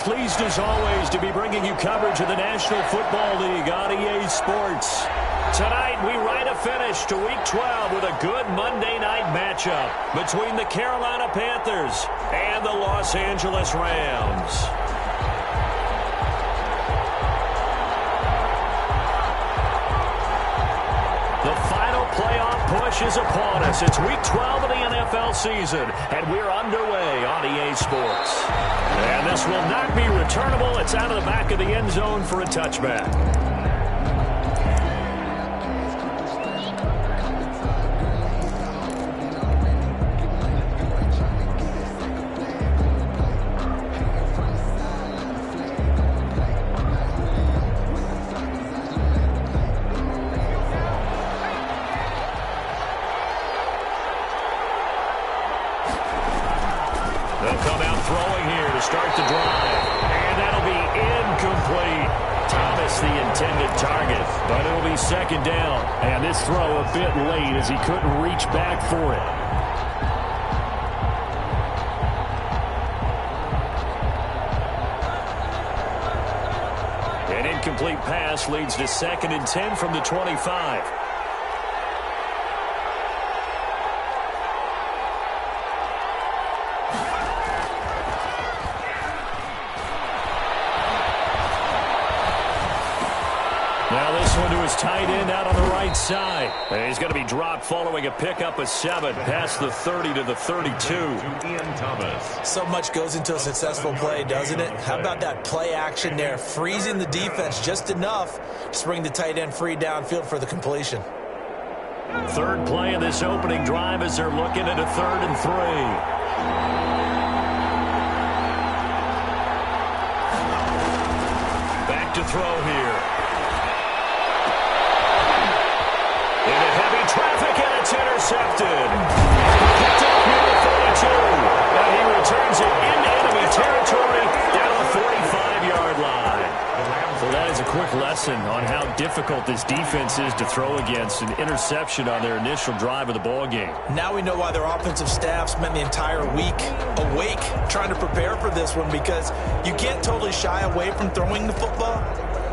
pleased as always to be bringing you coverage of the National Football League on EA Sports. Tonight, we write a finish to Week 12 with a good Monday night matchup between the Carolina Panthers and the Los Angeles Rams. The final playoff push is upon us. It's Week 12 of the NFL season, and we're underway on EA Sports. And this will not be returnable. It's out of the back of the end zone for a touchback. They'll come out throwing here to start the drive. And that'll be incomplete. Thomas, the intended target. But it'll be second down. And this throw a bit late as he couldn't reach back for it. An incomplete pass leads to 2nd and 10 from the 25. Now this one to his tight end out on the right side. And he's going to be dropped following a pickup of 7 past the 30 to the 32. So much goes into a successful play, doesn't it? How about that play action there, freezing the defense just enough to bring the tight end free downfield for the completion. Third play of this opening drive as they're looking at a 3rd and 3. Back to throw here. Into heavy traffic, and it's intercepted. Picked up near the 42. And he returns it into enemy territory down the 45-yard line. So that is a quick lesson on how difficult this defense is to throw against. An interception on their initial drive of the ballgame. Now we know why their offensive staff spent the entire week awake trying to prepare for this one, because you can't totally shy away from throwing the football.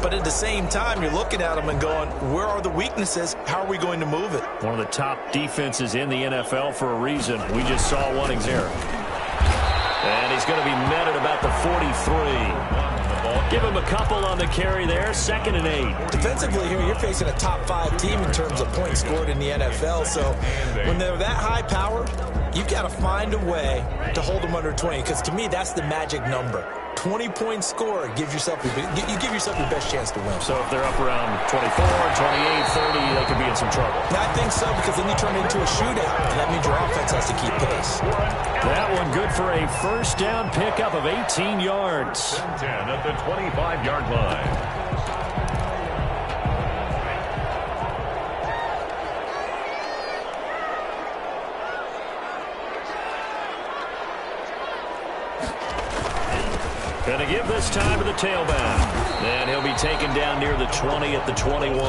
But at the same time, you're looking at them and going, where are the weaknesses? How are we going to move it? One of the top defenses in the NFL for a reason. We just saw one example. And he's going to be met at about the 43. Give him a couple on the carry there. 2nd and 8. Defensively here, you're facing a top 5 team in terms of points scored in the NFL. So when they're that high powered, you've got to find a way to hold them under 20. Because to me, that's the magic number. 20 points scored gives yourself you give yourself your best chance to win. So if they're up around 24, 28, 30, they could be in some trouble. I think so, because then you turn it into a shootout, and that means your offense has to keep pace. That one good for a first down pickup of 18 yards. 10 at the 25-yard line. Going to give this time to the tailback. And he'll be taken down near the 20 at the 21.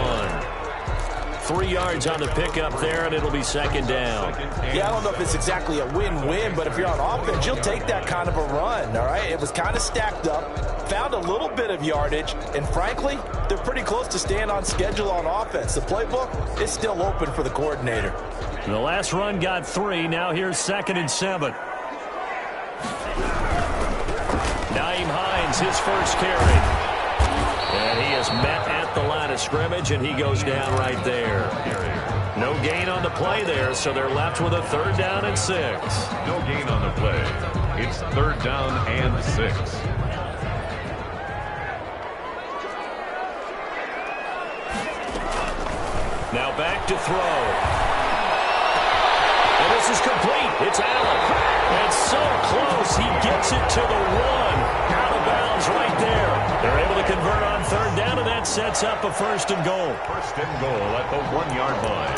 3 yards on the pickup there, and it'll be 2nd down. Yeah, I don't know if it's exactly a win-win, but if you're on offense, you'll take that kind of a run, all right? It was kind of stacked up, found a little bit of yardage, and frankly, they're pretty close to staying on schedule on offense. The playbook is still open for the coordinator. The last run got 3. Now here's 2nd and 7. Hines, his first carry. And he is met at the line of scrimmage, and he goes down right there. No gain on the play there, so they're left with a 3rd down and 6. No gain on the play. It's 3rd down and 6. Now back to throw. And this is complete. It's Allen. And so close, he gets it to the 1. Out of bounds right there. They're able to convert on 3rd down, and that sets up a 1st and goal. 1st and goal at the 1-yard line.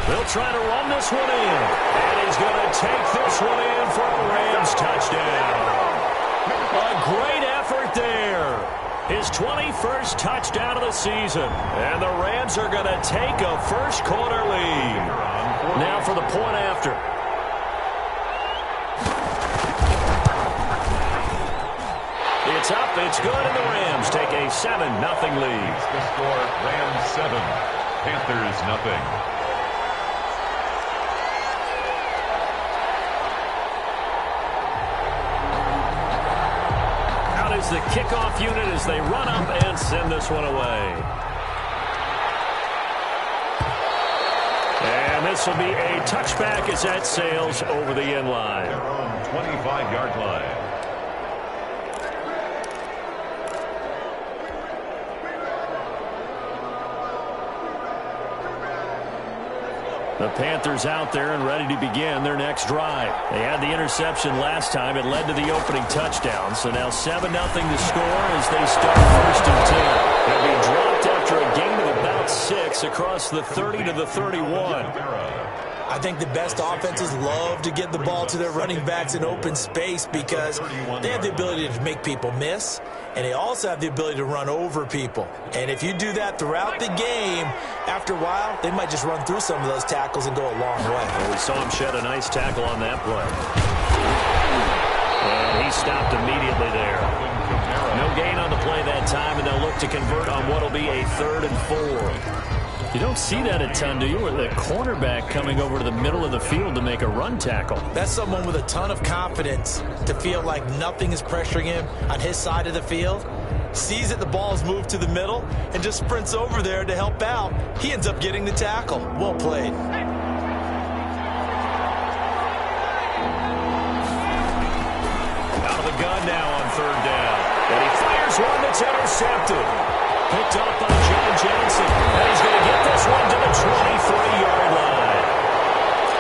They'll try to run this one in. And he's going to take this one in for a Rams touchdown. A great effort there. His 21st touchdown of the season. And the Rams are going to take a first quarter lead. Now for the point after. It's up, it's good, and the Rams take a 7-0 lead. The score, Rams 7, Panthers 0. Is the kickoff unit as they run up and send this one away. And this will be a touchback as that sails over the end line. Their own 25-yard line. The Panthers out there and ready to begin their next drive. They had the interception last time. It led to the opening touchdown. So now 7-0 to score as they start 1st and 10. They'll be dropped after a gain of about 6 across the 30 to the 31. I think the best offenses love to get the ball to their running backs in open space because they have the ability to make people miss, and they also have the ability to run over people. And if you do that throughout the game, after a while, they might just run through some of those tackles and go a long way. Well, we saw him shed a nice tackle on that play. And he stopped immediately there. No gain on the play that time, and they'll look to convert on what will be a 3rd and 4. You don't see that a ton, do you? With a cornerback coming over to the middle of the field to make a run tackle. That's someone with a ton of confidence to feel like nothing is pressuring him on his side of the field. Sees that the ball is moved to the middle and just sprints over there to help out. He ends up getting the tackle. Well played. Out of the gun now on 3rd down. And he fires one that's intercepted. Picked up by John Johnson. And he's going to get this one to the 23-yard line.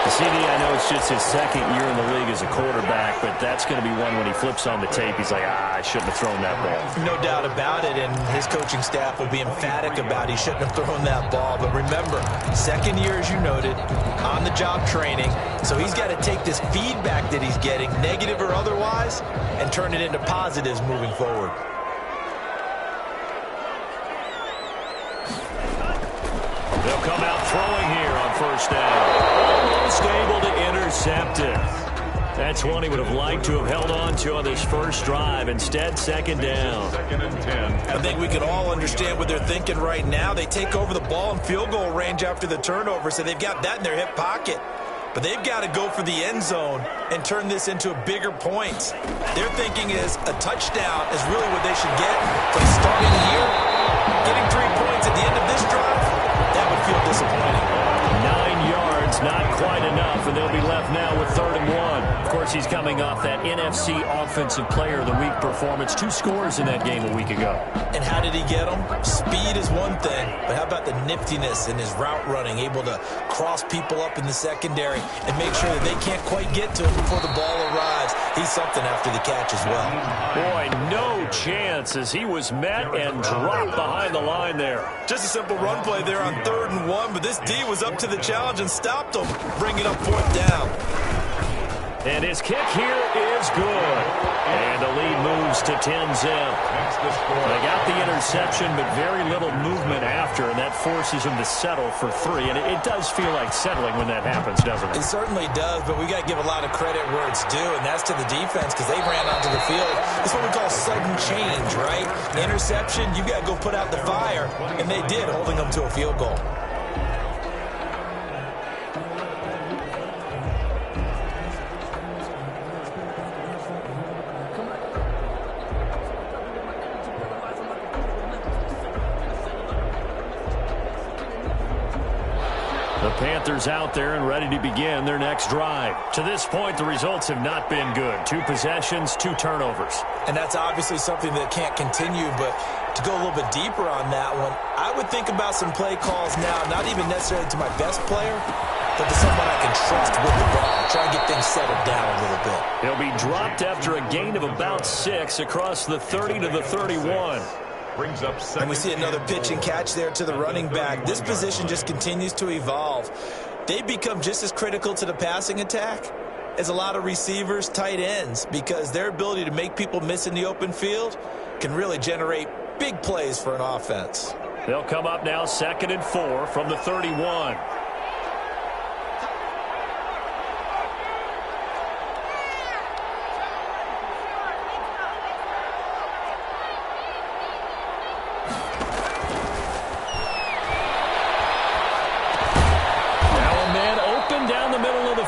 CD, I know it's just his 2nd year in the league as a quarterback, but that's going to be one when he flips on the tape. He's like, I shouldn't have thrown that ball. No doubt about it, and his coaching staff will be emphatic about he shouldn't have thrown that ball. But remember, 2nd year, as you noted, on-the-job training. So he's got to take this feedback that he's getting, negative or otherwise, and turn it into positives moving forward. They'll come out throwing here on 1st down. Almost able to intercept it. That's one he would have liked to have held on to on this first drive. Instead, 2nd down. 2nd and 10. I think we can all understand what they're thinking right now. They take over the ball in field goal range after the turnover, so they've got that in their hip pocket. But they've got to go for the end zone and turn this into bigger points. Their thinking is a touchdown is really what they should get from starting here. Getting 3 points at the end of this drive, that would feel disappointing. 9 yards, not quite enough, and they'll be left now with 3rd and 1. Of course, he's coming off that NFC Offensive Player of the Week performance. 2 scores in that game a week ago. And how did he get them? Speed is one thing, but how about the niftiness in his route running, able to cross people up in the secondary and make sure that they can't quite get to him before the ball arrives. He's something after the catch as well. Boy, no chance as he was met and dropped behind the line there. Just a simple run play there on 3rd and 1, but this D was up to the challenge and stopped him, bringing up 4th down. And his kick here is good. And the lead moves to 10-zip. They got the interception, but very little movement after, and that forces him to settle for 3. And it does feel like settling when that happens, doesn't it? It certainly does, but we got to give a lot of credit where it's due, and that's to the defense because they ran onto the field. It's what we call sudden change, right? Interception, you got to go put out the fire, and they did, holding them to a field goal. The Panthers out there and ready to begin their next drive. To this point, the results have not been good. 2 possessions, 2 turnovers. And that's obviously something that can't continue, but to go a little bit deeper on that one, I would think about some play calls now, not even necessarily to my best player, but to someone I can trust with the ball. Try and get things settled down a little bit. He'll be dropped after a gain of about 6 across the 30 to the 31. Brings up and we see another pitch and catch there to the running back. This position just continues to evolve. They become just as critical to the passing attack is a lot of receivers, tight ends, because their ability to make people miss in the open field can really generate big plays for an offense. They'll come up now 2nd and 4 from the 31.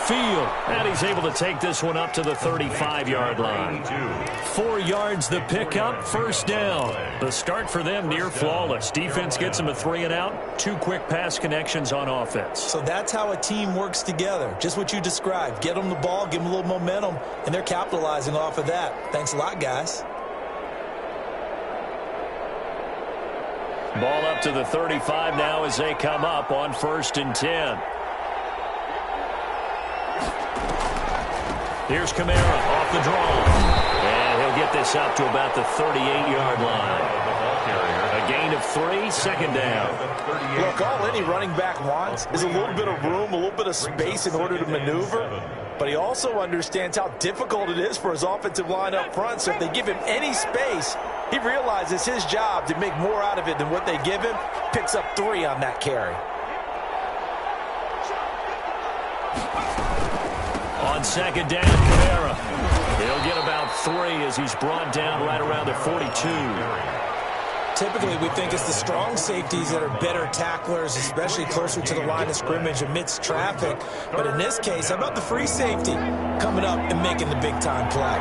Field. And he's able to take this one up to the 35-yard line. 4 yards the pickup, first down. The start for them near flawless. Defense gets them a 3 and out. 2 quick pass connections on offense. So that's how a team works together. Just what you described. Get them the ball, give them a little momentum, and they're capitalizing off of that. Thanks a lot, guys. Ball up to the 35 now as they come up on 1st and 10. Here's Kamara off the draw. And he'll get this up to about the 38-yard line. A gain of 3, second down. Look, all any running back wants is a little bit of room, a little bit of space in order to maneuver. But he also understands how difficult it is for his offensive line up front. So if they give him any space, he realizes his job to make more out of it than what they give him. Picks up 3 on that carry. On 2nd down, Kamara. He'll get about 3 as he's brought down right around the 42. Typically, we think it's the strong safeties that are better tacklers, especially closer to the line of scrimmage amidst traffic. But in this case, how about the free safety coming up and making the big-time play?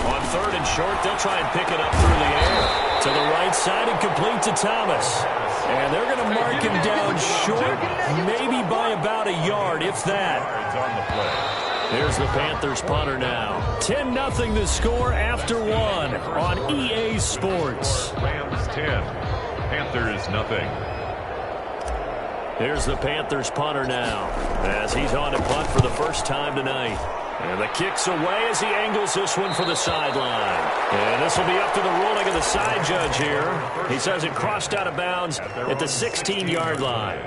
On 3rd and short, they'll try and pick it up through the air. To the right side and complete to Thomas. And they're going to mark him down short, maybe by about a yard, if that. Here's the Panthers punter now. 10-0 the score after 1 on EA Sports. Rams 10, Panthers nothing. Here's the Panthers punter now as he's on to punt for the first time tonight. And the kick's away as he angles this one for the sideline. And this will be up to the ruling of the side judge here. He says it crossed out of bounds at the 16-yard line.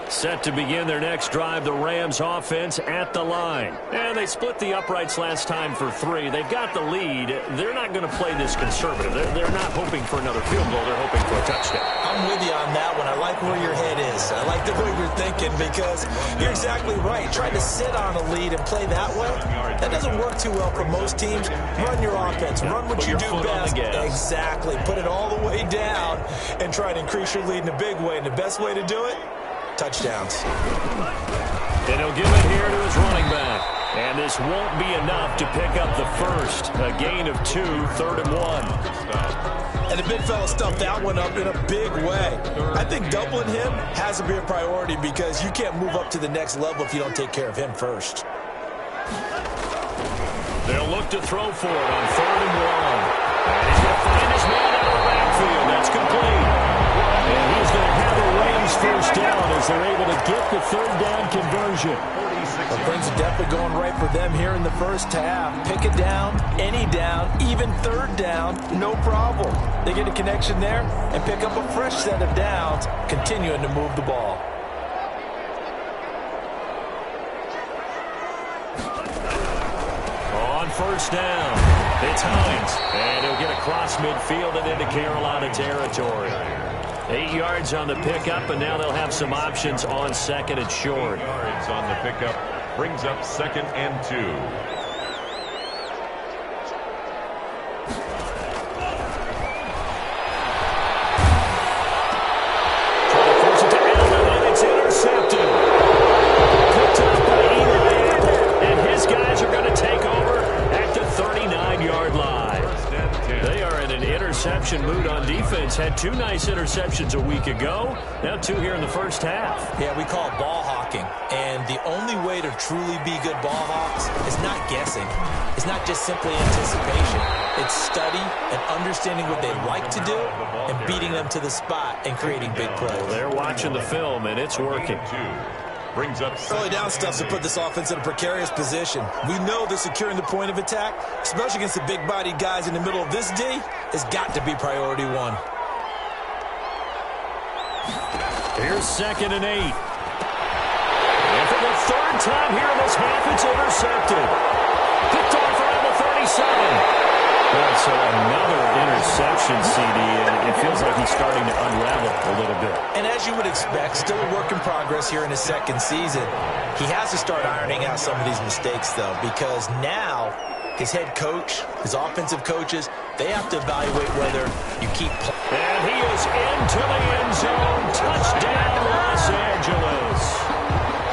Set to begin their next drive, the Rams offense at the line. And they split the uprights last time for 3. They've got the lead. They're not going to play this conservative. They're not hoping for another field goal. They're hoping for a touchdown. I'm with you on that one. I like where your head is. I like the way you're thinking because you're exactly right. Trying to sit on a lead and play that way, that doesn't work too well for most teams. Run your offense. Run what you do best. Exactly. Put it all the way down and try to increase your lead in a big way. And the best way to do it, touchdowns. And he'll give it here to his running back. And this won't be enough to pick up the first. A gain of 2, 3rd and 1. And the big fella stuffed that one up in a big way. I think doubling him has to be a priority because you can't move up to the next level if you don't take care of him first. They'll look to throw for it on 3rd and 1. And he's going to find his man out of the backfield. That's complete. And he's going to have a Rams first down as they're able to get the 3rd down conversion. Well, things are definitely going right for them here in the first half. Pick it down, any down, even 3rd down, no problem. They get a connection there and pick up a fresh set of downs, continuing to move the ball. On 1st down, it's Hines. And he'll get across midfield and into Carolina territory. 8 yards on the pickup, and now they'll have some options on 2nd and short. Yards on the pickup brings up 2nd and 2. Trying to force it to Allen, and it's intercepted. Picked up by Eli Apple, and his guys are going to take over at the 39-yard line. They are in an interception mood on defense. Had 2 nice interceptions a week ago. Now 2 here in the first half. Yeah, we call it ball hawking. And the only way to truly be good ball hawks is not guessing. It's not just simply anticipation. It's study and understanding what they like to do and beating them to the spot and creating big plays. They're watching the film, and it's working. brings up Early down stuff to put this offense in a precarious position. We know that securing the point of attack, especially against the big-bodied guys in the middle of this D, has got to be priority one. Here's 2nd and 8. And for the third time here in this half, it's intercepted. Picked off around the 37. Well, so another interception, CD, and it feels like he's starting to unravel a little bit. And as you would expect, still a work in progress here in his second season. He has to start ironing out some of these mistakes, though, because now his head coach, his offensive coaches, they have to evaluate whether you keep playing. And he is into the end zone. Touchdown, Los Angeles.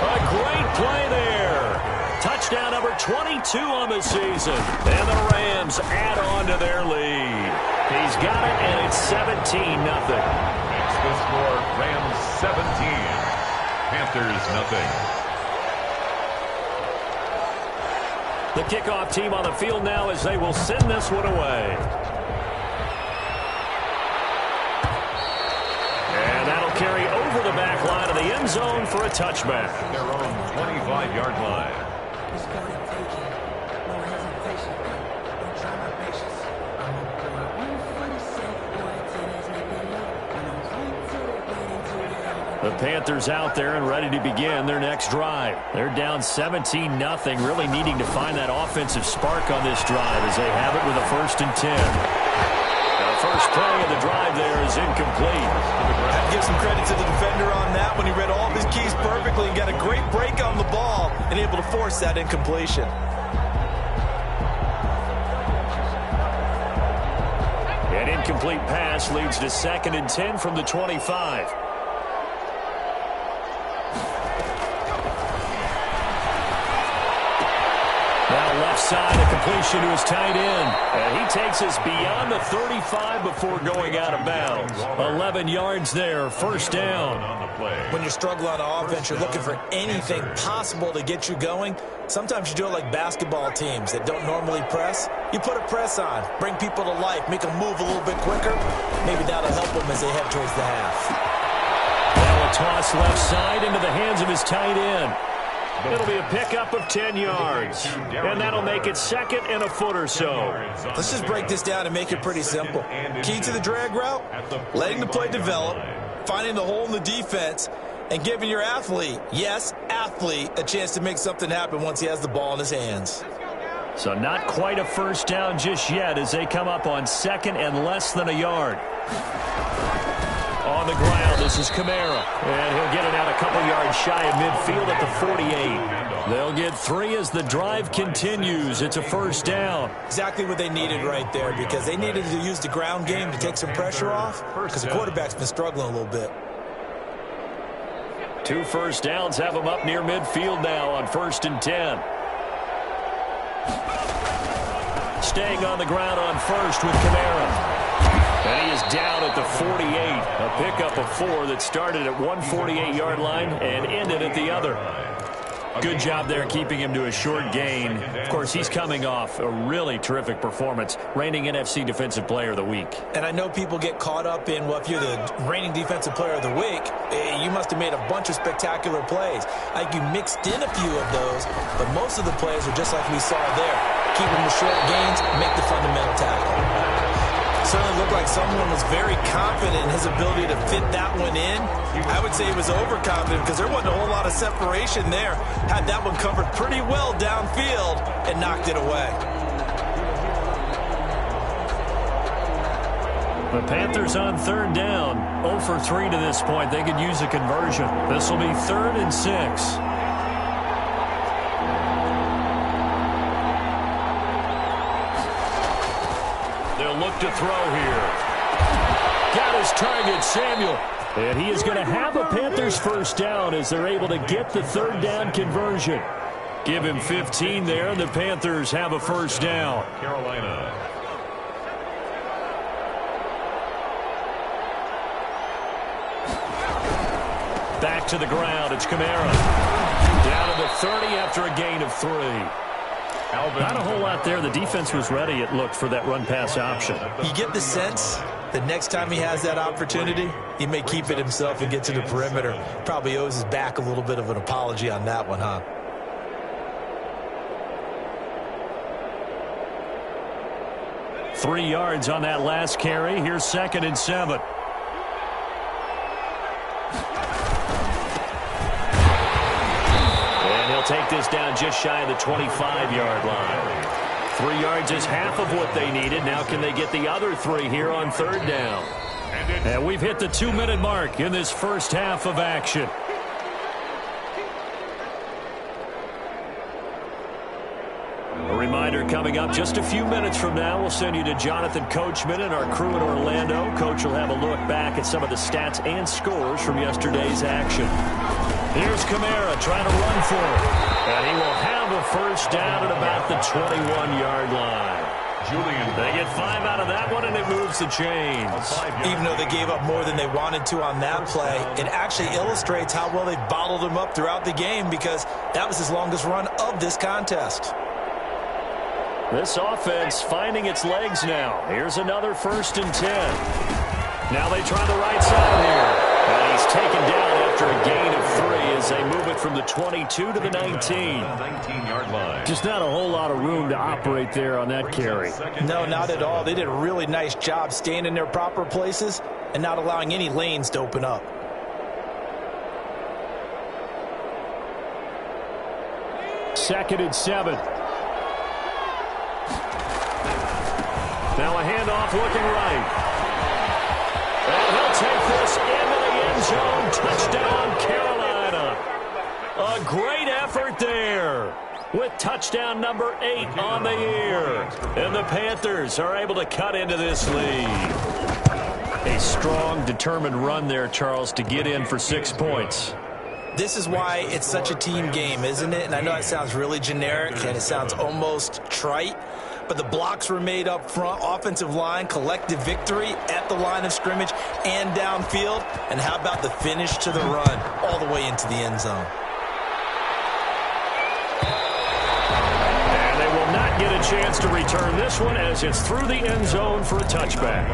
A great play there. Touchdown number 22 on the season. And the Rams add on to their lead. He's got it, and it's 17-0. That's the score. Rams 17. Panthers nothing. The kickoff team on the field now as they will send this one away. And that'll carry over the back line of the end zone for a touchback. Their own 25-yard line. The Panthers out there and ready to begin their next drive. They're down 17-0, really needing to find that offensive spark on this drive as they have it with a 1st and 10. The first play of the drive there is incomplete. I'd give some credit to the defender on that when he read all of his keys perfectly and got a great break on the ball and able to force that incompletion. An incomplete pass leads to 2nd and 10 from the 25. Left side, a completion to his tight end. And he takes us beyond the 35 before going out of bounds. 11 yards there, 1st down. When you're struggling on offense, you're looking for anything possible to get you going. Sometimes you do it like basketball teams that don't normally press. You put a press on, bring people to life, make them move a little bit quicker. Maybe that'll help them as they head towards the half. Now a toss left side into the hands of his tight end. It'll be a pickup of 10 yards, and that'll make it 2nd and a foot or so. Let's just break this down and make it pretty simple. Key to the drag route, letting the play develop, finding the hole in the defense, and giving your athlete, yes, athlete, a chance to make something happen once he has the ball in his hands. So not quite a 1st down just yet as they come up on 2nd and less than a yard. On the ground, this is Kamara. And he'll get it out a couple yards shy of midfield at the 48. They'll get 3 as the drive continues. It's a 1st down. Exactly what they needed right there because they needed to use the ground game to take some pressure off because the quarterback's been struggling a little bit. 2 1st downs have them up near midfield now on 1st and 10. Staying on the ground on 1st with Kamara. And he is down at the 48. A pickup of 4 that started at one 48-yard line and ended at the other. Good job there keeping him to a short gain. Of course, he's coming off a really terrific performance, reigning NFC Defensive Player of the Week. And I know people get caught up in, well, if you're the reigning Defensive Player of the Week, you must have made a bunch of spectacular plays. Like you mixed in a few of those, but most of the plays are just like we saw there. Keep them to short gains, make the fundamental tackle. Certainly looked like someone was very confident in his ability to fit that one in. I would say he was overconfident because there wasn't a whole lot of separation there. Had that one covered pretty well downfield and knocked it away. The Panthers on 3rd down. 0 for 3 to this point. They could use a conversion. This will be 3rd and 6. Look to throw here. Got his target, Samuel. And he is going to have a Panthers 1st down as they're able to get the 3rd down conversion. Give him 15 there, and the Panthers have a 1st down. Carolina. Back to the ground. It's Kamara. Down to the 30 after a gain of 3. Not a whole lot there. The defense was ready, it looked, for that run-pass option. You get the sense that next time he has that opportunity, he may keep it himself and get to the perimeter. Probably owes his back a little bit of an apology on that one, huh? Three yards on that last carry. Here's 2nd and 7. And he'll take this down just shy of the 25-yard line. 3 yards is half of what they needed. Now can they get the other 3 here on 3rd down? And we've hit the 2-minute mark in this first half of action. A reminder coming up just a few minutes from now. We'll send you to Jonathan Coachman and our crew in Orlando. Coach will have a look back at some of the stats and scores from yesterday's action. Here's Kamara trying to run for it. And he will have a first down at about the 21-yard line. They get 5 out of that one, and it moves the chains. Even though they gave up more than they wanted to on that play, it actually illustrates how well they bottled him up throughout the game, because that was his longest run of this contest. This offense finding its legs now. Here's another 1st and 10. Now they try the right side here. And he's taken down after a gain of 3 as they move it from the 22 to the 19. 19-yard line. Just not a whole lot of room to operate there on that carry. No, not at all. They did a really nice job staying in their proper places and not allowing any lanes to open up. Second and 7. Now a handoff looking right. And he'll take this into the end zone. Touchdown, Carolina. A great effort there with touchdown number 8 on the year. And the Panthers are able to cut into this lead. A strong, determined run there, Charles, to get in for 6 points. This is why it's such a team game, isn't it? And I know it sounds really generic and it sounds almost trite, but the blocks were made up front. Offensive line, collective victory at the line of scrimmage and downfield. And how about the finish to the run all the way into the end zone? And they will not get a chance to return this one as it's through the end zone for a touchback.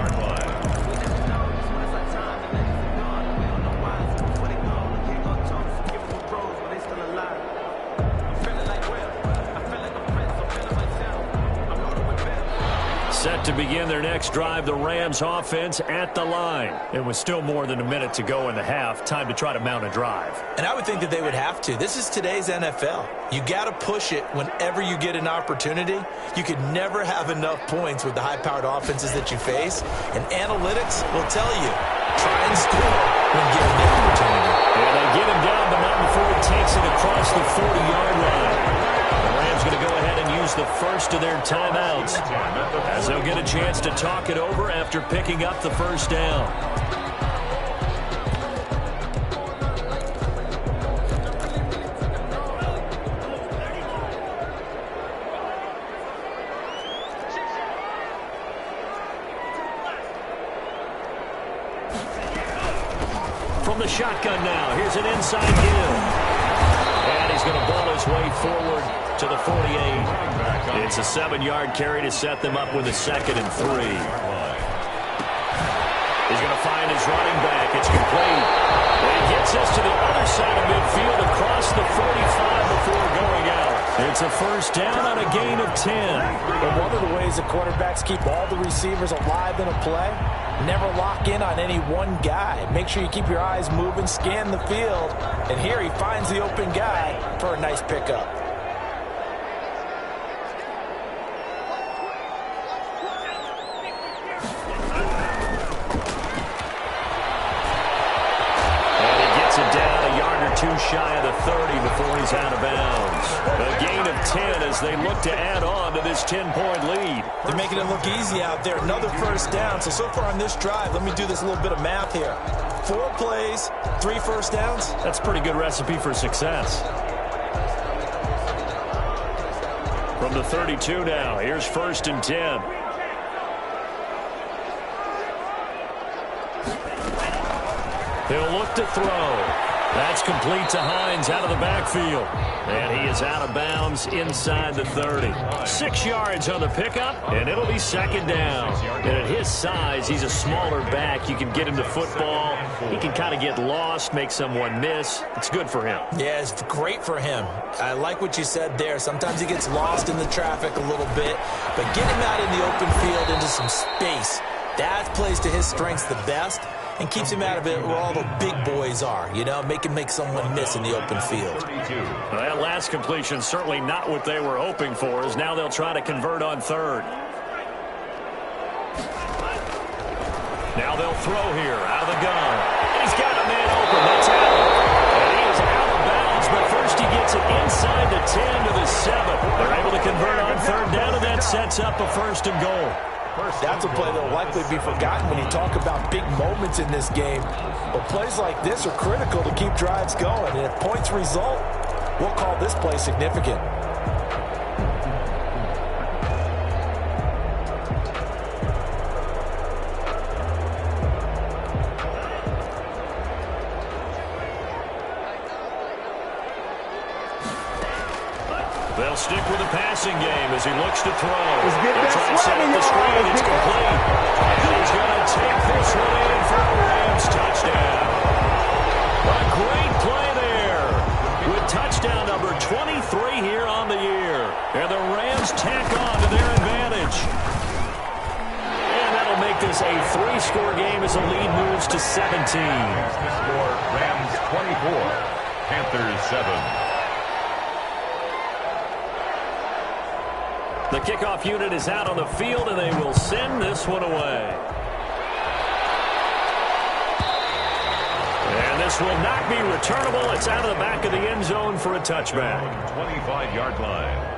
Set to begin their next drive, the Rams offense at the line. It was still more than a minute to go in the half. Time to try to mount a drive. And I would think that they would have to. This is today's NFL. You got to push it whenever you get an opportunity. You could never have enough points with the high-powered offenses that you face. And analytics will tell you, try and score when given the opportunity. And they get him down, but not before he takes it across the 40-yard line. The Rams going to go ahead and use the first of their timeouts, as they'll get a chance to talk it over after picking up the first down. From the shotgun now, here's an inside give. And he's going to ball his way forward to the 48. It's a 7-yard carry to set them up with a 2nd and 3. He's going to find his running back. It's complete. And he gets this to the other side of midfield across the 45 before going out. It's a first down on a gain of 10. And one of the ways the quarterbacks keep all the receivers alive in a play, never lock in on any one guy. Make sure you keep your eyes moving, scan the field. And here he finds the open guy for a nice pickup. Too shy of the 30 before he's out of bounds. A gain of 10 as they look to add on to this 10-point lead. They're making it look easy out there. Another first down. So far on this drive, let me do this little bit of math here. 4 plays, 3 first downs. That's a pretty good recipe for success. From the 32 now, here's 1st and 10. He'll look to throw. That's complete to Hines out of the backfield. And he is out of bounds inside the 30. 6 yards on the pickup, and it'll be second down. And at his size, he's a smaller back. You can get him to football. He can kind of get lost, make someone miss. It's good for him. Yeah, it's great for him. I like what you said there. Sometimes he gets lost in the traffic a little bit, but get him out in the open field into some space. That plays to his strengths the best and keeps him out of it where all the big boys are, you know, make someone miss in the open field. Well, that last completion certainly not what they were hoping for, as now they'll try to convert on third. Now they'll throw here out of the gun. He's got a man open. That's out. And he is out of bounds, but first he gets it inside the 10 to the 7. They're able to convert on third down, and that sets up a 1st and goal. That's a play that will likely be forgotten when you talk about big moments in this game. But plays like this are critical to keep drives going. And if points result, we'll call this play significant. They'll stick with the passing game as he looks to throw. They'll try and set up the screen. It's complete. And he's going to take this one in for a Rams touchdown. A great play there with touchdown number 23 here on the year. And the Rams tack on to their advantage. And that'll make this a 3-score game as the lead moves to 17. The score, Rams 24, Panthers 7. The kickoff unit is out on the field, and they will send this one away. And this will not be returnable. It's out of the back of the end zone for a touchback. 25-yard line.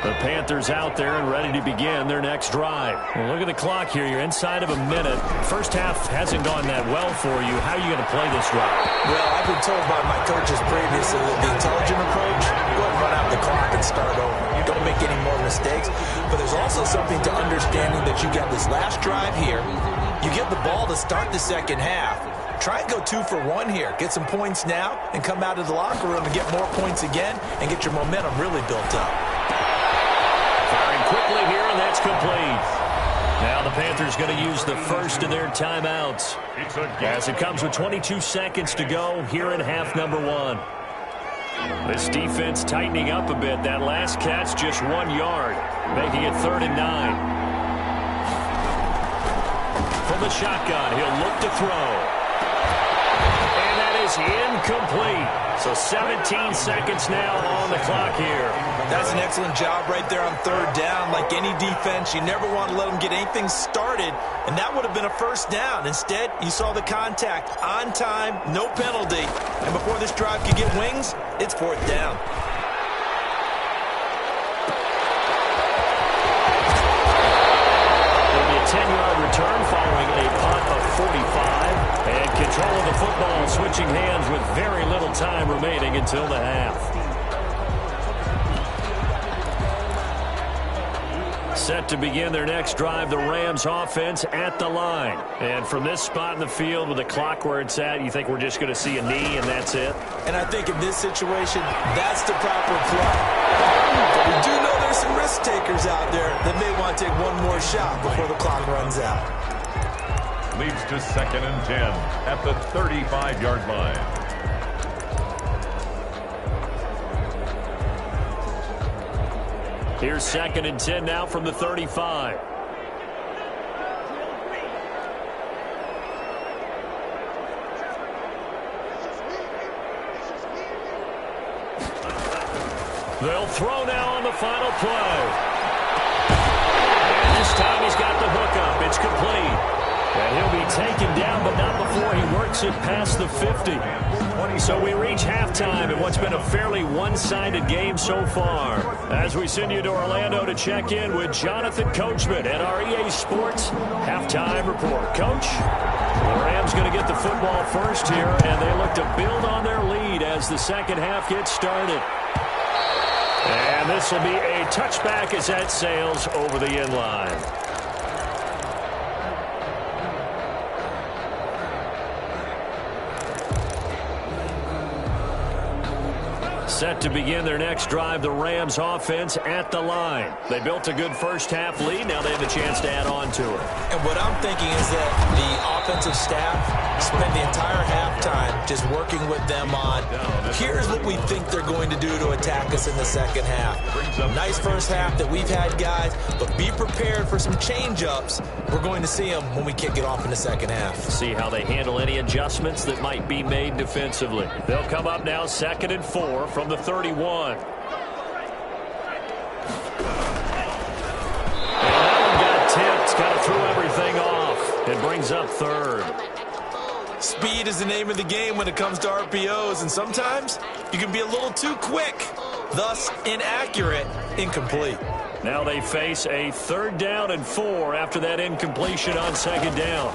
The Panthers out there and ready to begin their next drive. Well, look at the clock here. You're inside of a minute. First half hasn't gone that well for you. How are you going to play this drive? Well, I've been told by my coaches previously that the intelligent approach, go ahead and run out the clock and start over. Don't make any more mistakes. But there's also something to understanding that you get this last drive here. You get the ball to start the second half. Try and go 2 for 1 here. Get some points now and come out of the locker room and get more points again and get your momentum really built up. Firing quickly here, and that's complete. Now the Panthers going to use the first of their timeouts as it comes with 22 seconds to go here in half number 1. This defense tightening up a bit. That last catch just 1 yard, making it 3rd and 9. From the shotgun, he'll look to throw. And that is incomplete. So 17 seconds now on the clock here. That's an excellent job right there on 3rd down. Like any defense, you never want to let them get anything started, and that would have been a 1st down. Instead, you saw the contact on time, no penalty, and before this drive could get wings, it's 4th down. It'll be a 10-yard return following a punt of 45, and control of the football switching hands with very little time remaining until the half. Set to begin their next drive, the Rams offense at the line. And from this spot in the field with the clock where it's at, you think we're just going to see a knee and that's it? And I think in this situation, that's the proper play. But we do know there's some risk takers out there that may want to take one more shot before the clock runs out. Leads to 2nd and 10 at the 35-yard line. Here's 2nd and 10 now from the 35. They'll throw now on the final play. And this time he's got the hook up. It's complete. And he'll be taken down, but not before he works it past the 50. So we reach halftime in what's been a fairly one-sided game so far. As we send you to Orlando to check in with Jonathan Coachman at our EA Sports Halftime Report. Coach, the Rams going to get the football first here, and they look to build on their lead as the second half gets started. And this will be a touchback as that sails over the end line. Set to begin their next drive, the Rams offense at the line. They built a good first half lead. Now they have a chance to add on to it. And what I'm thinking is that the offensive staff spent the entire halftime just working with them on, here's what we think they're going to do to attack us in the second half. Nice first half that we've had, guys, but be prepared for some change-ups. We're going to see them when we kick it off in the second half. See how they handle any adjustments that might be made defensively. They'll come up now 2nd and 4 from the 31. And that one got tipped. Kind of threw everything off. It brings up 3rd. Speed is the name of the game when it comes to RPOs, and sometimes you can be a little too quick, thus inaccurate, incomplete. Now they face a 3rd down and 4 after that incompletion on 2nd down.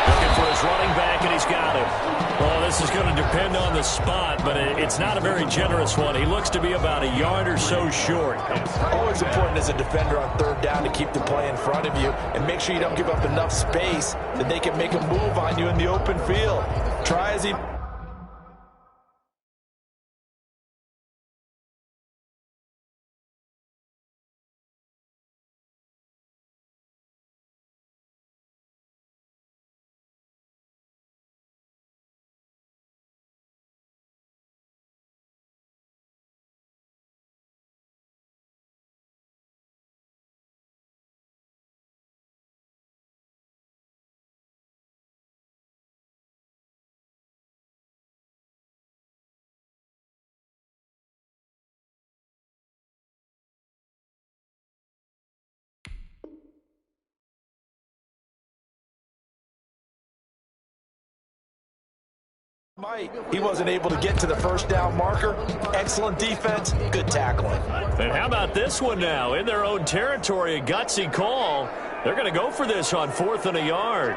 Looking for his running back, and he's got him. Well, this is going to depend on the spot, but it's not a very generous one. He looks to be about a yard or so short. Always important as a defender on 3rd down to keep the play in front of you and make sure you don't give up enough space that they can make a move on you in the open field. Try as he... He wasn't able to get to the first down marker. Excellent defense, good tackling. And how about this one now? In their own territory, a gutsy call. They're going to go for this on 4th and a yard.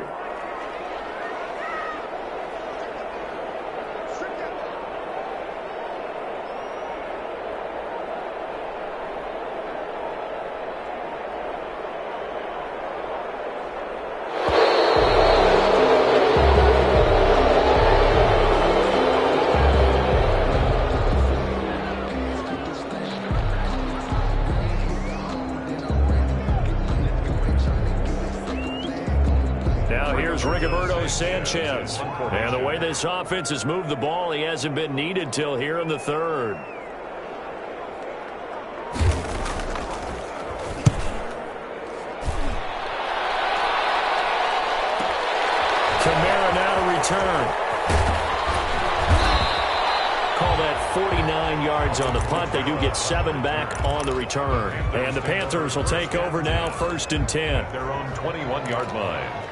Sanchez. And the way this offense has moved the ball, he hasn't been needed till here in the 3rd. Kamara now to return. Call that 49 yards on the punt. They do get 7 back on the return. And the Panthers will take over now 1st and 10. Their own 21-yard line.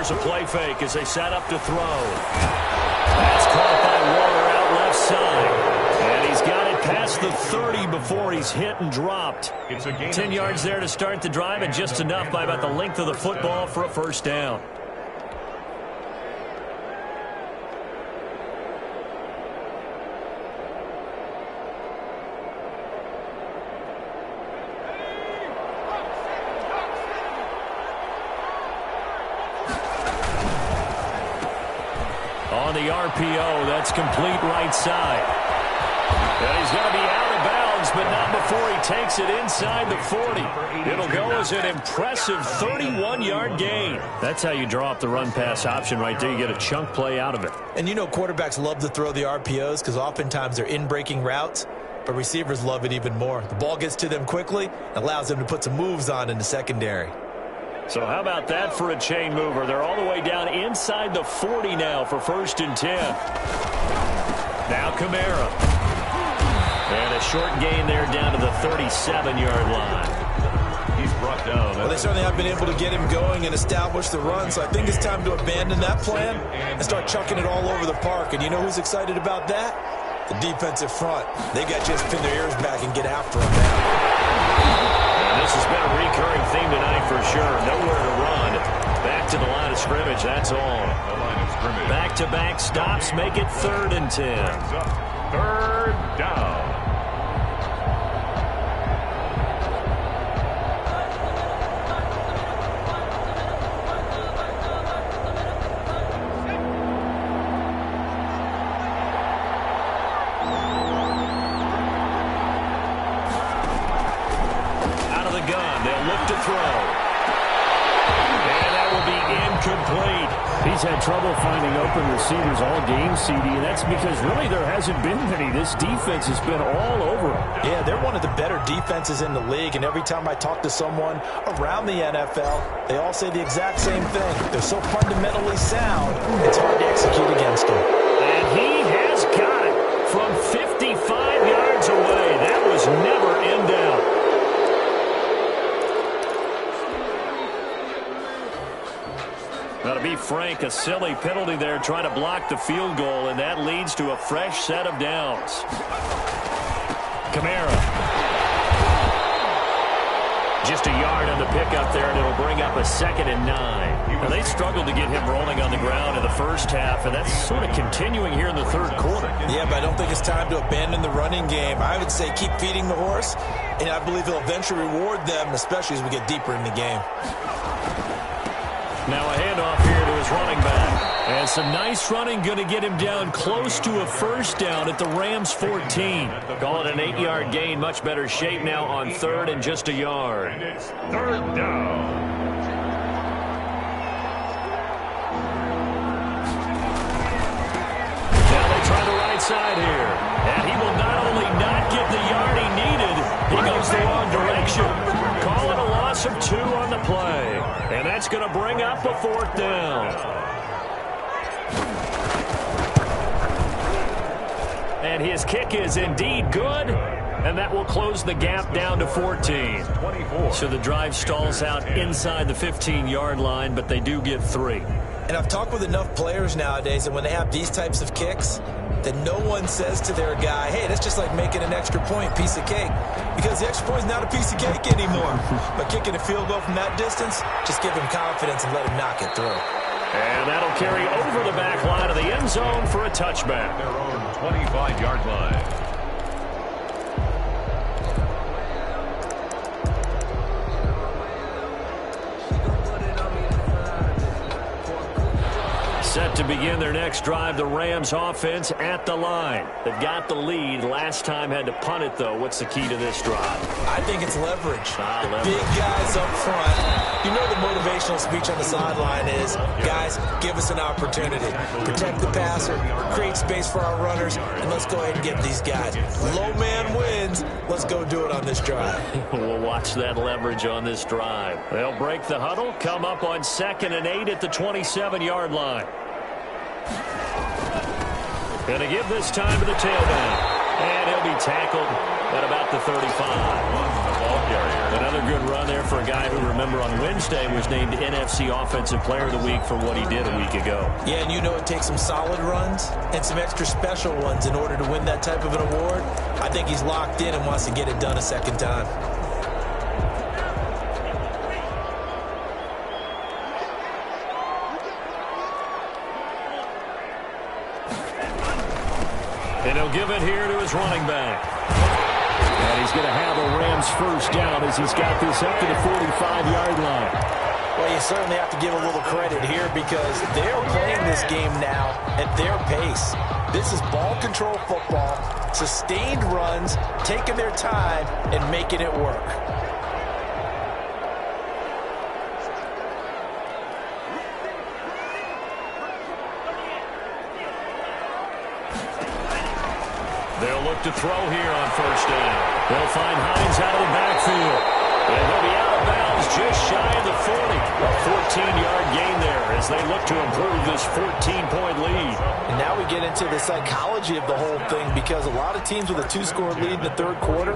A play fake as they set up to throw. That's caught by Waller out left side. And he's got it past the 30 before he's hit and dropped. 10 yards there to start the drive, and just enough by about the length of the football for a 1st down. On the RPO, that's complete right side. And he's going to be out of bounds, but not before he takes it inside the 40. It'll go as an impressive 31-yard gain. That's how you draw up the run-pass option right there. You get a chunk play out of it. And you know quarterbacks love to throw the RPOs because oftentimes they're in-breaking routes, but receivers love it even more. The ball gets to them quickly, allows them to put some moves on in the secondary. So how about that for a chain mover? They're all the way down inside the 40 now for 1st and 10. Now Kamara. And a short gain there down to the 37-yard line. He's brought down. Well, they certainly have been able to get him going and establish the run, so I think it's time to abandon that plan and start chucking it all over the park. And you know who's excited about that? The defensive front, they got to just pin their ears back and get after them now. And this has been a recurring theme tonight for sure. Nowhere to run. Back to the line of scrimmage, that's all. Back-to-back stops make it 3rd and 10. 3rd down. He's had trouble finding open receivers all game, CD, and that's because really there hasn't been many. This defense has been all over him. Yeah, they're one of the better defenses in the league, and every time I talk to someone around the NFL, they all say the exact same thing. They're so fundamentally sound, it's hard to execute against them. And he has got it from 55 yards away. That was never in doubt. Now, to be frank, a silly penalty there trying to block the field goal, and that leads to a fresh set of downs. Kamara. Just a yard on the pickup there, and it'll bring up a 2nd and 9. Now, they struggled to get him rolling on the ground in the first half, and that's sort of continuing here in the 3rd quarter. Yeah, but I don't think it's time to abandon the running game. I would say keep feeding the horse, and I believe he'll eventually reward them, especially as we get deeper in the game. Now a handoff here to his running back. And some nice running going to get him down close to a 1st down at the Rams' 14. Call it an 8-yard gain. Much better shape now on 3rd and just a yard. And it's 3rd down. Now they try the right side here. And he will not only not get the yard he needed, he goes the wrong direction. Call it a loss of 2 on the play. And that's going to bring up a 4th down. And his kick is indeed good. And that will close the gap down to 14. 24. So the drive stalls out inside the 15-yard line, but they do get 3. And I've talked with enough players nowadays that when they have these types of kicks, that no one says to their guy, hey, that's just like making an extra point, piece of cake. Because the extra point is not a piece of cake anymore. But kicking a field goal from that distance, just give him confidence and let him knock it through. And that'll carry over the back line of the end zone for a touchback. Their own 25-yard line. Set to begin their next drive, the Rams offense at the line. They've got the lead. Last time had to punt it, though. What's the key to this drive? I think it's leverage. Leverage. Big guys up front. You know the motivational speech on the sideline is, guys, give us an opportunity. Protect the passer, create space for our runners, and let's go ahead and get these guys. Low man wins. Let's go do it on this drive. We'll watch that leverage on this drive. They'll break the huddle, come up on 2nd and 8 at the 27-yard line. Going to give this time to the tailback. And he'll be tackled at about the 35. Another good run there for a guy who, remember, on Wednesday was named NFC Offensive Player of the Week for what he did a week ago. Yeah, and you know it takes some solid runs and some extra special ones in order to win that type of an award. I think he's locked in and wants to get it done a 2nd time. And he'll give it here to his running back. And he's going to have a Rams 1st down as he's got this up to the 45-yard line. Well, you certainly have to give a little credit here because they're playing this game now at their pace. This is ball control football, sustained runs, taking their time, and making it work. They'll look to throw here on 1st down. They'll find Hines out of the backfield. And he'll be out of bounds just shy of the 40. A 14-yard gain there as they look to improve this 14-point lead. And now we get into the psychology of the whole thing because a lot of teams with a 2-score lead in the 3rd quarter,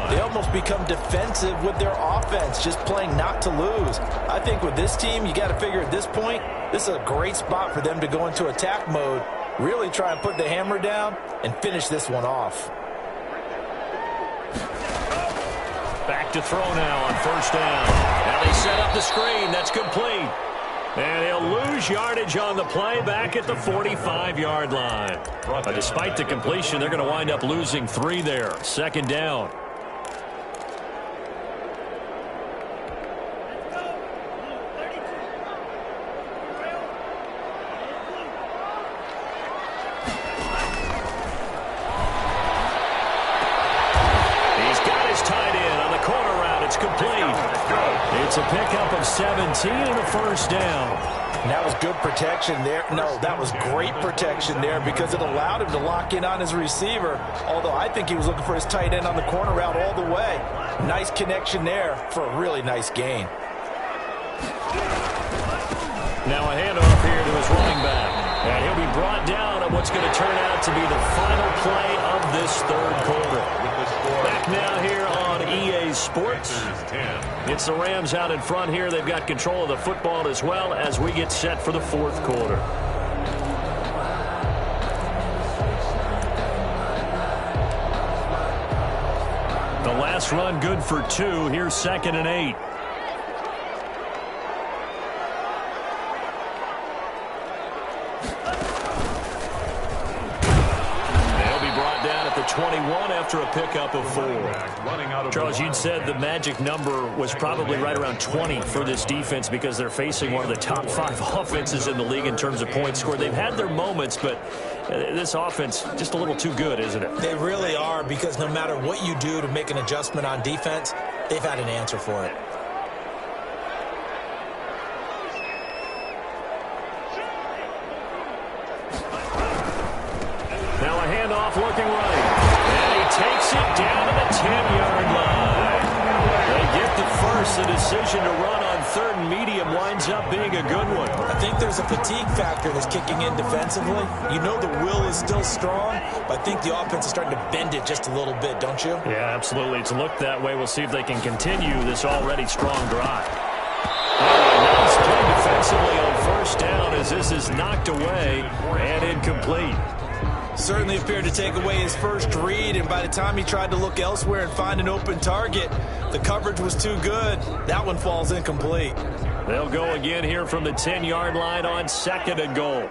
they almost become defensive with their offense, just playing not to lose. I think with this team, you got to figure at this point, this is a great spot for them to go into attack mode Really try and put the hammer down and finish this one off. Back to throw now on first down. Now they set up the screen. That's complete. And he'll lose yardage on the play back at the 45-yard line. But despite the completion, they're going to wind up losing 3 there. Second down. It's a pickup of 17 and a first down. And that was good protection there. No, that was great protection there because it allowed him to lock in on his receiver. Although I think he was looking for his tight end on the corner route all the way. Nice connection there for a really nice gain. Now a handoff here to his running back. And he'll be brought down on what's going to turn out to be the final play of this third quarter. Back now here on EA Sports. It's the Rams out in front here. They've got control of the football as well as we get set for the fourth quarter. The last run good for 2. Here's 2nd and 8. They'll be brought down at the 21 after a pickup of 4. Charles, you'd said the magic number was probably right around 20 for this defense because they're facing one of the top 5 offenses in the league in terms of points scored. They've had their moments, but this offense just a little too good, isn't it? They really are, because no matter what you do to make an adjustment on defense, they've had an answer for it. Now a handoff looking right. And he takes it down to the 10-yard line. They get the first. The decision to run on 3rd and medium winds up being a good one. I think there's a fatigue factor that's kicking in defensively. You know the will is still strong, but I think the offense is starting to bend it just a little bit, don't you? Yeah, absolutely. It's looked that way. We'll see if they can continue this already strong drive. Nice play defensively on first down as this is knocked away and incomplete. Certainly appeared to take away his first read, and by the time he tried to look elsewhere and find an open target, the coverage was too good. That one falls incomplete. They'll go again here from the 10-yard line on 2nd and goal.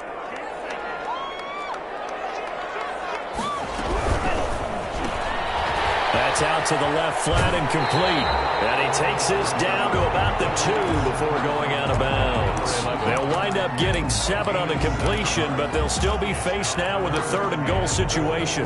That's out to the left flat and complete. And he takes this down to about the 2 before going out of bounds. They'll wind up getting 7 on the completion, but they'll still be faced now with a 3rd and goal situation.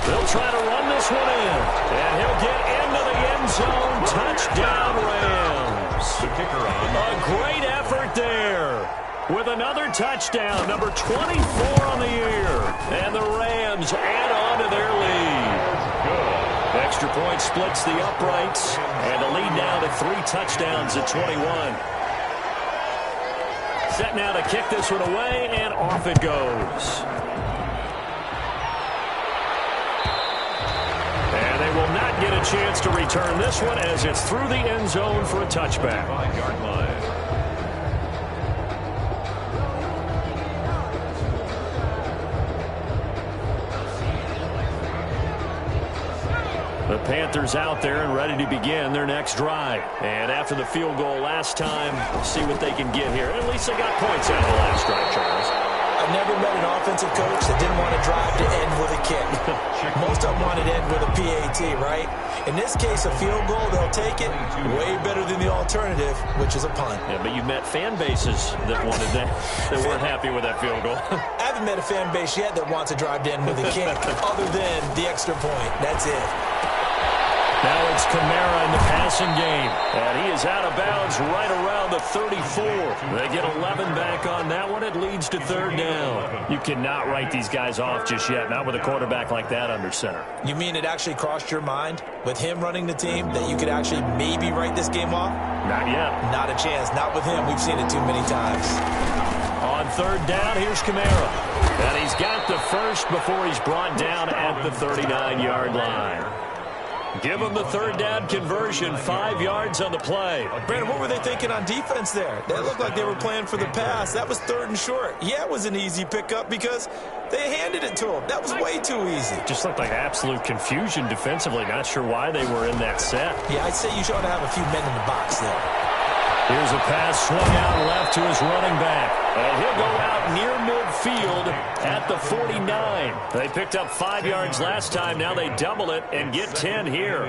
They'll try to run this one in. And he'll get into the end zone. Touchdown, Rams. The kicker on. A great effort there with another touchdown, number 24 on the year. And the Rams add on to their lead. Good. Extra point splits the uprights. And the lead now to 3 touchdowns at 21. Set now to kick this one away, and off it goes. And they will not get a chance to return this one as it's through the end zone for a touchback. 5-yard line. The Panthers out there and ready to begin their next drive. And after the field goal last time, see what they can get here. At least they got points out of the last drive, Charles. I've never met an offensive coach that didn't want to drive to end with a kick. Most of them wanted to end with a PAT, right? In this case, a field goal, they'll take it. Way better than the alternative, which is a punt. Yeah, but you've met fan bases that wanted that, that weren't happy with that field goal. I haven't met a fan base yet that wants to drive to end with a kick other than the extra point. That's it. Now it's Kamara in the passing game. And he is out of bounds right around the 34. They get 11 back on that one. It leads to 3rd down. You cannot write these guys off just yet, not with a quarterback like that under center. You mean it actually crossed your mind with him running the team that you could actually maybe write this game off? Not yet. Not a chance. Not with him. We've seen it too many times. On third down. Here's Kamara. And he's got the first before he's brought down at the 39-yard line. Give him the third down conversion, 5 yards on the play. Brandon, what were they thinking on defense there? That looked like they were playing for the pass. That was third and short. Yeah, it was an easy pickup because they handed it to him. That was way too easy. Just looked like absolute confusion defensively. Not sure why they were in that set. Yeah, I'd say you should have a few men in the box there. Here's a pass swung out left to his running back. And he'll go out near midfield at the 49. They picked up 5 yards last time. Now they double it and get 10 here.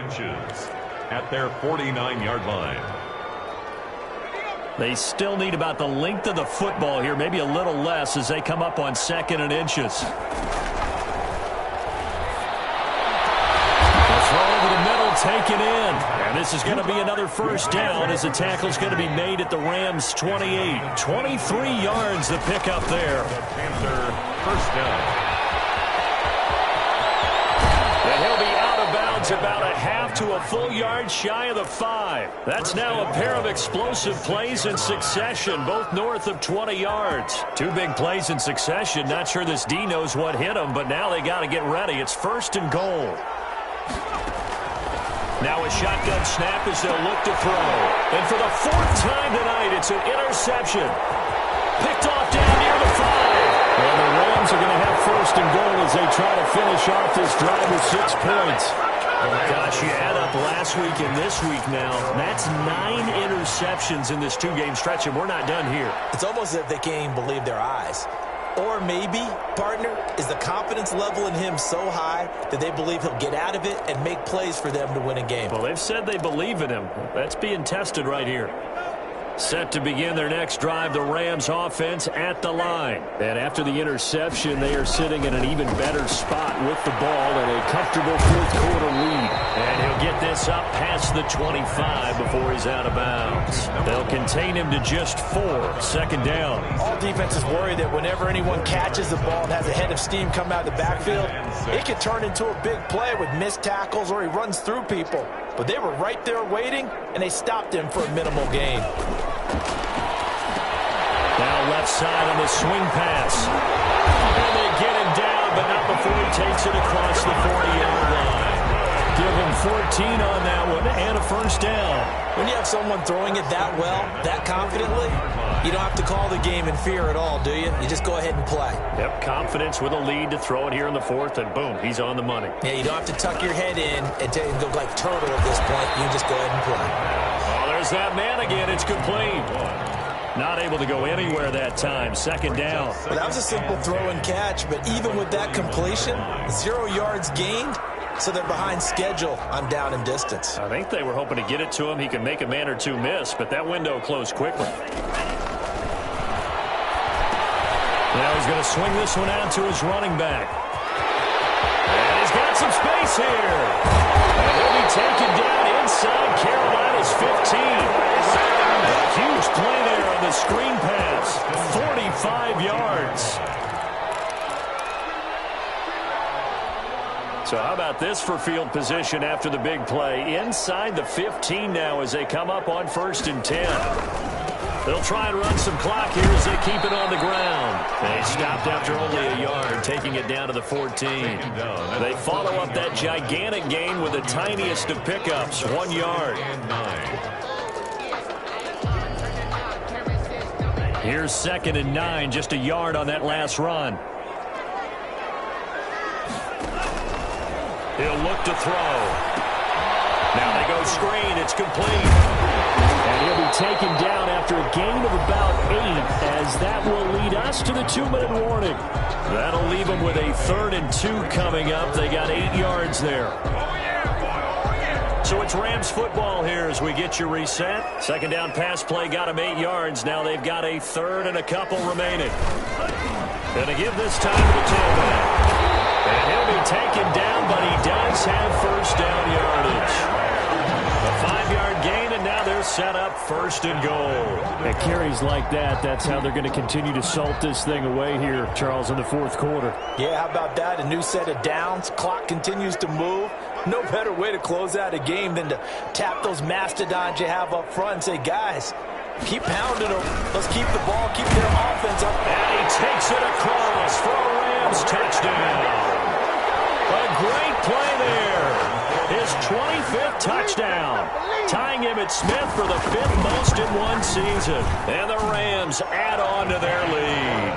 At their 49-yard line. They still need about the length of the football here, maybe a little less as they come up on 2nd and inches. Taken in. And this is going to be another first down as the tackle's going to be made at the Rams' 28. 23 yards the pickup there. The Panther first down. And he'll be out of bounds about a half to a full yard shy of the 5. That's now a pair of explosive plays in succession, both north of 20 yards. 2 big plays in succession. Not sure this D knows what hit them, but now they got to get ready. It's 1st and goal. Now a shotgun snap as they'll look to throw. And for the 4th time tonight, it's an interception. Picked off down near the 5. And the Rams are going to have 1st and goal as they try to finish off this drive with 6 points. Gosh, you add up last week and this week now. That's 9 interceptions in this 2-game stretch, and we're not done here. It's almost as if they can't even believe their eyes. Or maybe, partner, is the confidence level in him so high that they believe he'll get out of it and make plays for them to win a game. Well, they've said they believe in him. That's being tested right here. Set to begin their next drive, the Rams offense at the line. And after the interception, they are sitting in an even better spot with the ball and a comfortable 4th quarter lead. And he'll get this up past the 25 before he's out of bounds. They'll contain him to just 4. 2nd down. All defenses worry that whenever anyone catches the ball and has a head of steam come out of the backfield, it could turn into a big play with missed tackles or he runs through people. But they were right there waiting, and they stopped him for a minimal gain. Now left side on the swing pass. And they get him down, but not before he takes it across the 40-yard line. Give him 14 on that one and a first down. When you have someone throwing it that well, that confidently, you don't have to call the game in fear at all, do you? You just go ahead and play. Yep, confidence with a lead to throw it here in the 4th, and boom, he's on the money. Yeah, you don't have to tuck your head in and go like turtle at this point. You just go ahead and play. Oh, there's that man again. It's complete. Not able to go anywhere that time. 2nd down. Well, that was a simple throw and catch, but even with that completion, 0 yards gained. So they're behind schedule on down and distance. I think they were hoping to get it to him. He could make a man or 2 miss, but that window closed quickly. Now he's going to swing this one out to his running back. And he's got some space here. And he'll be taken down inside Carolina's 15. A huge play there on the screen pass. 45 yards. So how about this for field position after the big play? Inside the 15 now as they come up on 1st and 10. They'll try and run some clock here as they keep it on the ground. They stopped after only a yard, taking it down to the 14. They follow up that gigantic gain with the tiniest of pickups, 1 yard. Here's 2nd and 9, just a yard on that last run. He'll look to throw. Now they go screen. It's complete. And he'll be taken down after a gain of about 8, as that will lead us to the 2-minute warning. That'll leave them with a 3rd and 2 coming up. They got 8 yards there. So it's Rams football here as we get you reset. 2nd down pass play got them 8 yards. Now they've got a 3rd and a couple remaining. Gonna give this time to the tailback. And he'll be taken down, but he does have 1st down yardage. A 5-yard gain, and now they're set up 1st and goal. At carries like that, that's how they're going to continue to salt this thing away here, Charles, in the 4th quarter. Yeah, how about that? A new set of downs. Clock continues to move. No better way to close out a game than to tap those mastodons you have up front and say, guys, Keep pounding them. Let's keep the ball, keep their offense up. And he takes it across for a Rams touchdown. A great play there. His 25th touchdown. Tying him at Smith for the 5th most in one season. And the Rams add on to their lead.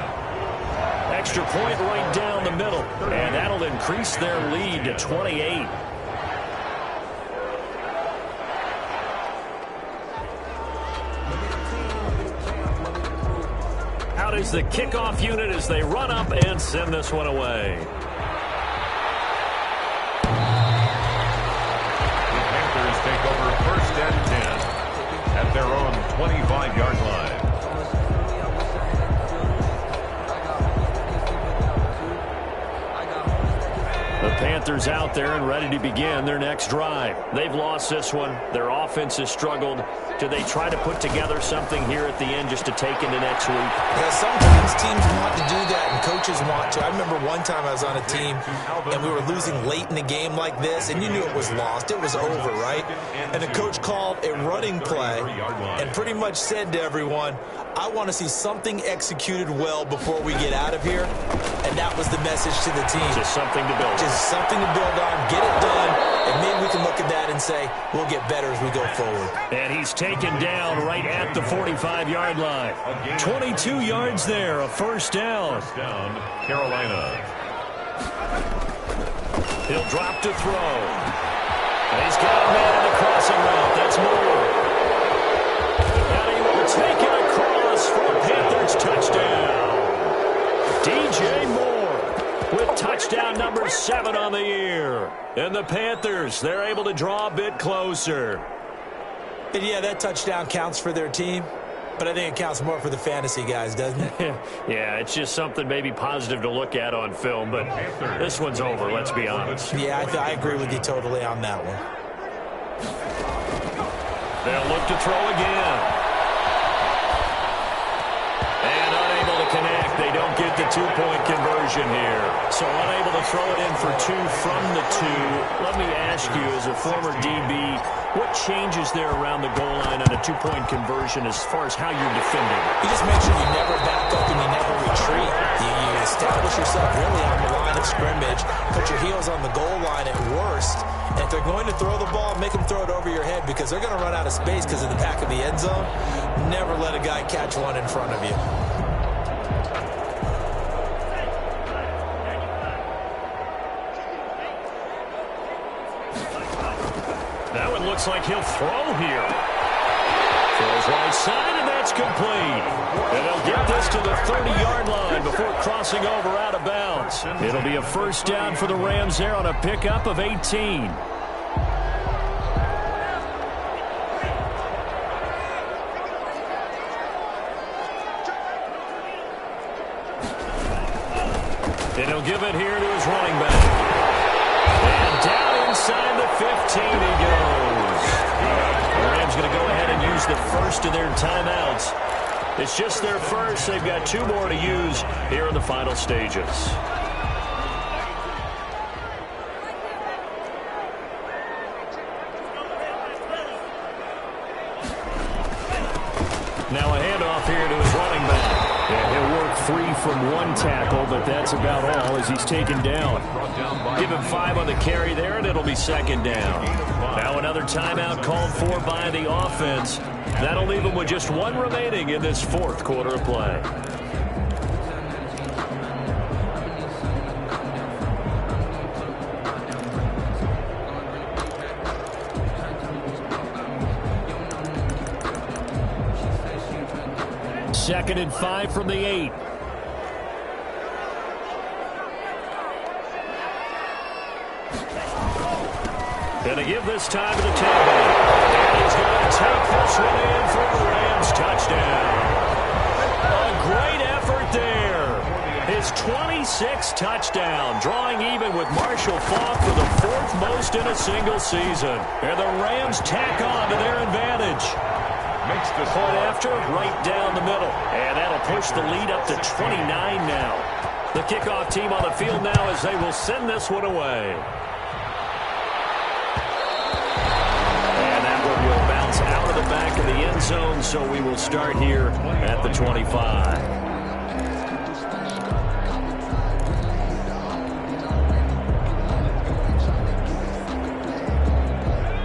Extra point right down the middle. And that'll increase their lead to 28. Out is the kickoff unit as they run up and send this one away. The Panthers take over 1st and 10 at their own 25-yard line. The Panthers out there and ready to begin their next drive. They've lost this one. Their offense has struggled. Do they try to put together something here at the end just to take into next week? Yeah, sometimes teams want to do that and coaches want to. I remember one time I was on a team and we were losing late in the game like this, and you knew it was lost. It was over, right? And the coach called a running play and pretty much said to everyone, I want to see something executed well before we get out of here. And that was the message to the team. Just something to build. Just something to build on, get it done, and maybe we can look at that and say, we'll get better as we go forward. And he's taken down right at the 45-yard line. 22 yards there, a first down. First down, Carolina. He'll drop to throw. And he's got a man in the crossing route. That's Moore. And he will take it across for a Panthers touchdown. DJ Moore with touchdown number 7 on the year. And the Panthers, they're able to draw a bit closer. And yeah, that touchdown counts for their team, but I think it counts more for the fantasy guys, doesn't it? Yeah, it's just something maybe positive to look at on film, but this one's over, let's be honest. Yeah, I agree with you totally on that one. They'll look to throw again. And unable to connect. They don't get the 2-point conversion here. So unable to throw it in for 2 from the 2. Let me ask you, as a former DB, what changes there around the goal line on a 2-point conversion as far as how you're defending? You just make sure you never back up and you never retreat. You establish yourself really on the line of scrimmage, put your heels on the goal line at worst, and if they're going to throw the ball, make them throw it over your head because they're going to run out of space because of the back of the end zone. Never let a guy catch one in front of you. That one looks like he'll throw here. Throws right side, and that's complete. And they'll get this to the 30-yard line before crossing over out of bounds. It'll be a first down for the Rams there on a pickup of 18. And he'll give it here to his running back. And down inside the 15 he goes. The Rams going to go ahead and use the first of their timeouts. It's just their first. They've got 2 more to use here in the final stages. Now a handoff here to his running back. Yeah, he'll work 3 from 1 tackle, but that's about all as he's taken down. Give him 5 on the carry there, and it'll be second down. Now another timeout called for by the offense. That'll leave him with just 1 remaining in this 4th quarter of play. Second and 5 from the 8. Going to give this time to the tailback. And he's going to take this one in for the Rams touchdown. A great effort there. His 26th touchdown, drawing even with Marshall Faulk for the 4th most in a single season. And the Rams tack on to their advantage. Makes the Point after, right down the middle. And that'll push the lead up to 29 now. The kickoff team on the field now as they will send this one away. And that one will bounce out toward the back of the end zone, so we will start here at the 25.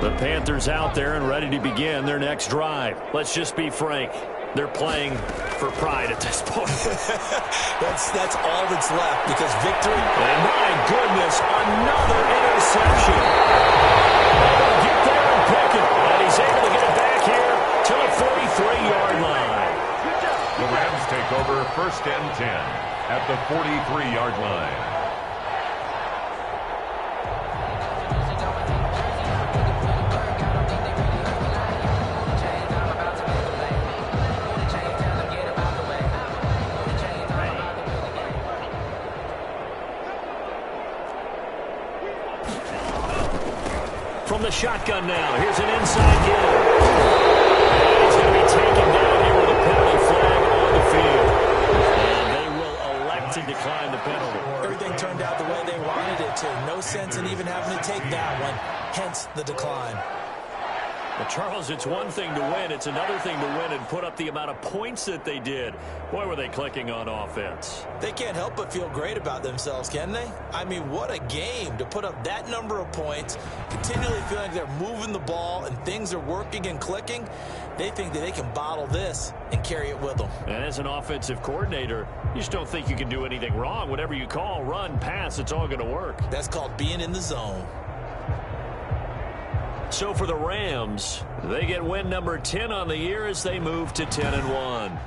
The Panthers out there and ready to begin their next drive. Let's just be frank. They're playing for pride at this point. that's all that's left because victory. And my goodness, another interception. Able to get there and pick it. And he's able to get it back here to the 43-yard line. The Rams take over 1st and 10 at the 43-yard line. From the shotgun now, here's an inside give. And he's going to be taken down here with a penalty flag on the field. And they will elect to decline the penalty. Everything turned out the way they wanted it to. No sense in even having to take that one, hence the decline. Well, Charles, it's one thing to win. It's another thing to win and put up the amount of points that they did. Boy, were they clicking on offense. They can't help but feel great about themselves, can they? I mean, what a game to put up that number of points, continually feeling like they're moving the ball and things are working and clicking. They think that they can bottle this and carry it with them. And as an offensive coordinator, you just don't think you can do anything wrong. Whatever you call, run, pass, it's all going to work. That's called being in the zone. So for the Rams, they get win number 10 on the year as they move to 10-1.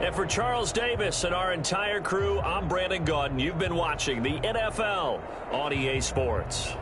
And for Charles Davis and our entire crew, I'm Brandon Gaudin. You've been watching the NFL on EA Sports.